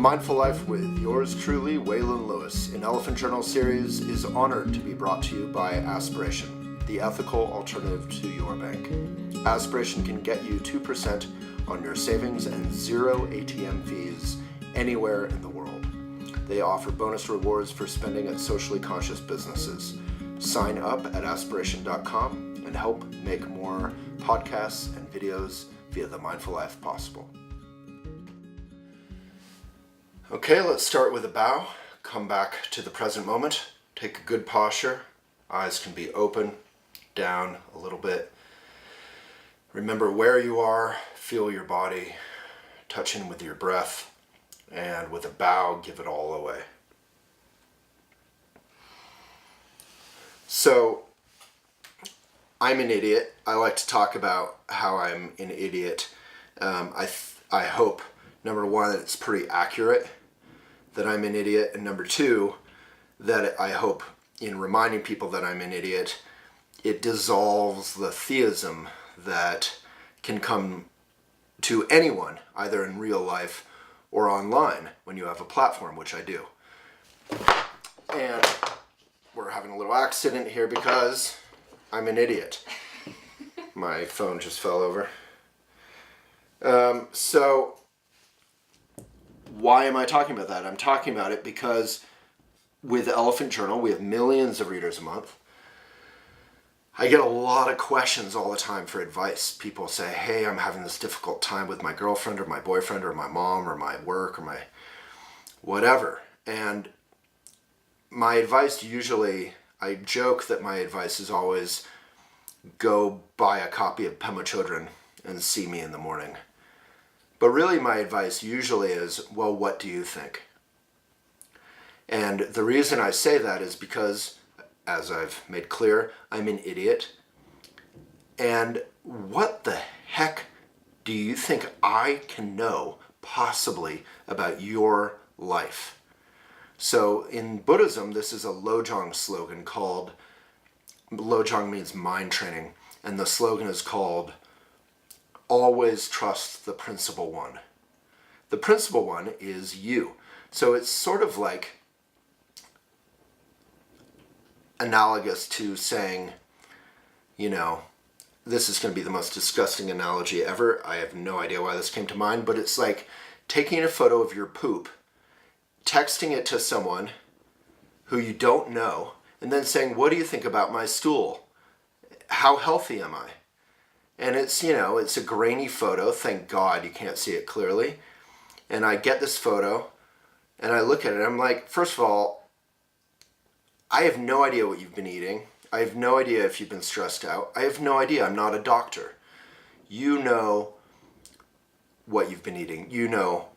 Mindful Life with yours truly, Waylon Lewis, an Elephant Journal series, is honored to be brought to you by Aspiration, the ethical alternative to your bank. Aspiration can get you 2% on your savings and 0 ATM fees anywhere in the world. They offer bonus rewards for spending at socially conscious businesses. Sign up at aspiration.com and help make more podcasts and videos via the Mindful Life possible. Okay, let's start with a bow. Come back to the present moment. Take a good posture. Eyes can be open, down a little bit. Remember where you are. Feel your body. Touch in with your breath. And with a bow, give it all away. So, I'm an idiot. I like to talk about how I'm an idiot. I hope, number one, that it's pretty accurate that I'm an idiot, and number two, that I hope in reminding people that I'm an idiot, it dissolves the theism that can come to anyone, either in real life or online, when you have a platform, which I do. And we're having a little accident here because I'm an idiot. My phone just fell over. So why am I talking about that? I'm talking about it because with Elephant Journal, we have millions of readers a month. I get a lot of questions all the time for advice. People say, hey, I'm having this difficult time with my girlfriend or my boyfriend or my mom or my work or my whatever. And my advice usually, I joke that my advice is always go buy a copy of Pema Chodron and see me in the morning. But really my advice usually is, well, what do you think? And the reason I say that is because, as I've made clear, I'm an idiot. And what the heck do you think I can know possibly about your life? So in Buddhism, this is a Lojong slogan called, Lojong means mind training, and the slogan is called, always trust the principal one. The principal one is you. So it's sort of like analogous to saying, you know, this is going to be the most disgusting analogy ever. I have no idea why this came to mind, but it's like taking a photo of your poop, texting it to someone who you don't know, and then saying, what do you think about my stool? How healthy am I? And it's, you know, it's a grainy photo. Thank God you can't see it clearly. And I get this photo and I look at it. I'm like, first of all, I have no idea what you've been eating. I have no idea if you've been stressed out. I have no idea. I'm not a doctor. You know what you've been eating. You know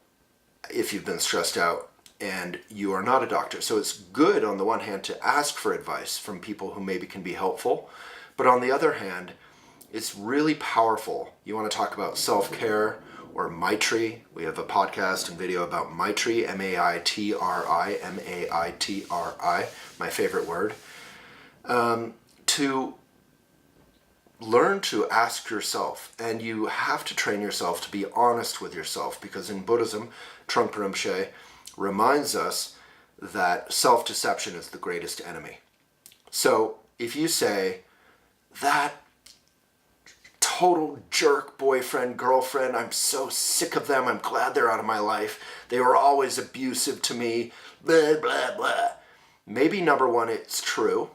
if you've been stressed out, and you are not a doctor. So it's good on the one hand to ask for advice from people who maybe can be helpful. But on the other hand, it's really powerful. You want to talk about self-care or Maitri. We have a podcast and video about Maitri, M-A-I-T-R-I, M-A-I-T-R-I, my favorite word. To learn to ask yourself, and you have to train yourself to be honest with yourself, because in Buddhism, Trungpa Rinpoche reminds us that self-deception is the greatest enemy. So if you say, that total jerk boyfriend, girlfriend, I'm so sick of them, I'm glad they're out of my life, they were always abusive to me, blah, blah, blah. Maybe number one, it's true.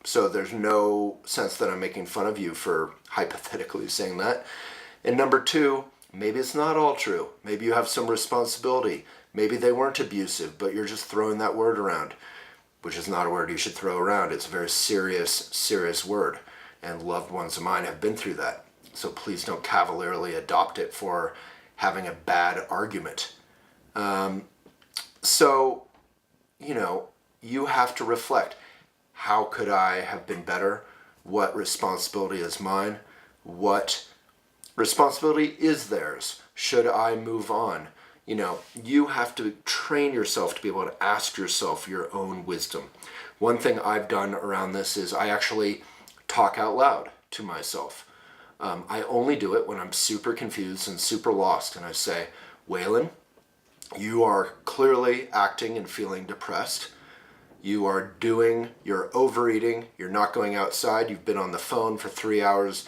So there's no sense that I'm making fun of you for hypothetically saying that. And number two, maybe it's not all true. Maybe you have some responsibility. Maybe they weren't abusive, but you're just throwing that word around, which is not a word you should throw around. It's a very serious, serious word. And loved ones of mine have been through that. So please don't cavalierly adopt it for having a bad argument. So, you know, you have to reflect. How could I have been better? What responsibility is mine? What responsibility is theirs? Should I move on? You know, you have to train yourself to be able to ask yourself your own wisdom. One thing I've done around this is I actually talk out loud to myself. I only do it when I'm super confused and super lost, and I say, Waylon, You are clearly acting and feeling depressed. You're overeating, you're not going outside, you've been on the phone for 3 hours,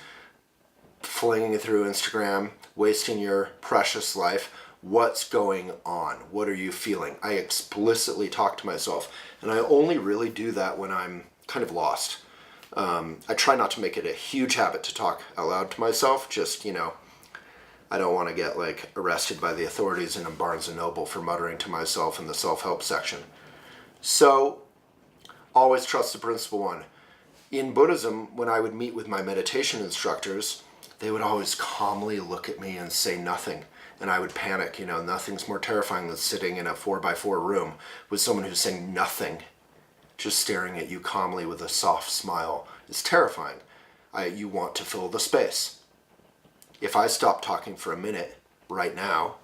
flinging through Instagram, wasting your precious life. What's going on? What are you feeling? I explicitly talk to myself, and I only really do that when I'm kind of lost. I try not to make it a huge habit to talk out loud to myself, just, I don't want to get arrested by the authorities in a Barnes & Noble for muttering to myself in the self-help section. So, always trust the principle one. In Buddhism, when I would meet with my meditation instructors, they would always calmly look at me and say nothing. And I would panic. Nothing's more terrifying than sitting in a 4x4 room with someone who's saying nothing, just staring at you calmly with a soft smile. It's terrifying. You want to fill the space. If I stop talking for a minute right now,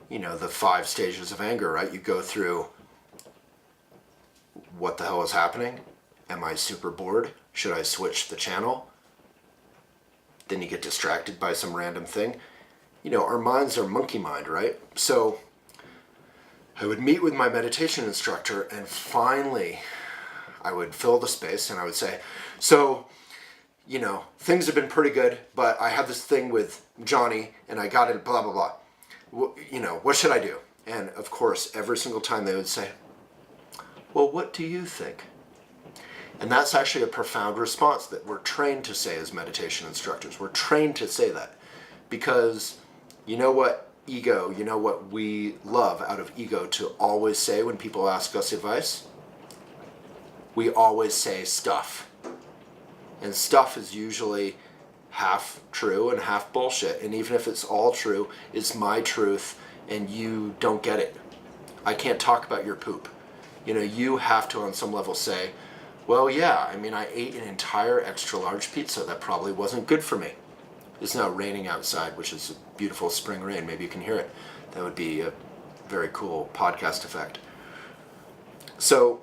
the 5 stages of anger, right? You go through, what the hell is happening? Am I super bored? Should I switch the channel? Then you get distracted by some random thing. Our minds are monkey mind, right? So I would meet with my meditation instructor, and finally I would fill the space and I would say, so, things have been pretty good, but I had this thing with Johnny and I got it, blah, blah, blah. What should I do? And of course, every single time they would say, well, what do you think? And that's actually a profound response that we're trained to say as meditation instructors. We're trained to say that because ego, what we love out of ego to always say when people ask us advice? We always say stuff. And stuff is usually half true and half bullshit. And even if it's all true, it's my truth and you don't get it. I can't talk about your poop. You have to on some level say, well, yeah, I ate an entire extra large pizza. That probably wasn't good for me. It's now raining outside, which is a beautiful spring rain. Maybe you can hear it. That would be a very cool podcast effect. So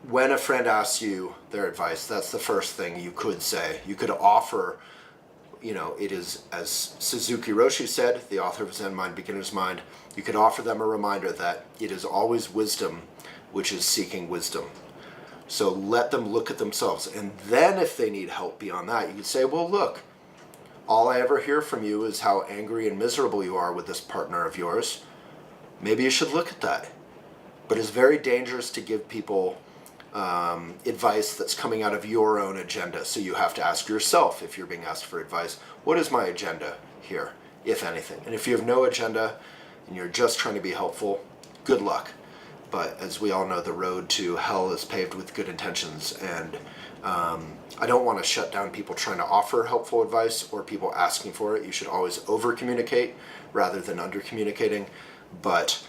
when a friend asks you their advice, that's the first thing you could say. You could offer, it is, as Suzuki Roshi said, the author of Zen Mind, Beginner's Mind, you could offer them a reminder that it is always wisdom which is seeking wisdom. So let them look at themselves. And then if they need help beyond that, you can say, well, look, all I ever hear from you is how angry and miserable you are with this partner of yours. Maybe you should look at that. But it's very dangerous to give people advice that's coming out of your own agenda. So you have to ask yourself, if you're being asked for advice, what is my agenda here, if anything? And if you have no agenda and you're just trying to be helpful, good luck. But as we all know, the road to hell is paved with good intentions. And I don't want to shut down people trying to offer helpful advice or people asking for it. You should always over-communicate rather than under-communicating. But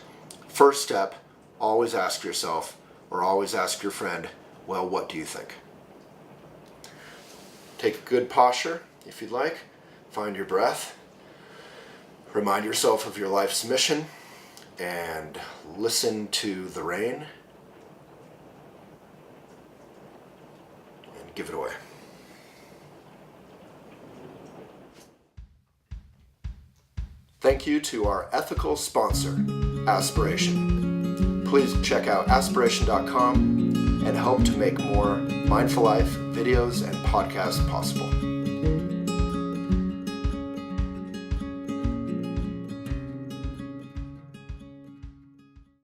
first step, always ask yourself or always ask your friend, well, what do you think? Take a good posture, if you'd like. Find your breath. Remind yourself of your life's mission. And listen to the rain and give it away. Thank you to our ethical sponsor, Aspiration. Please check out aspiration.com and help to make more Mindful Life videos and podcasts possible.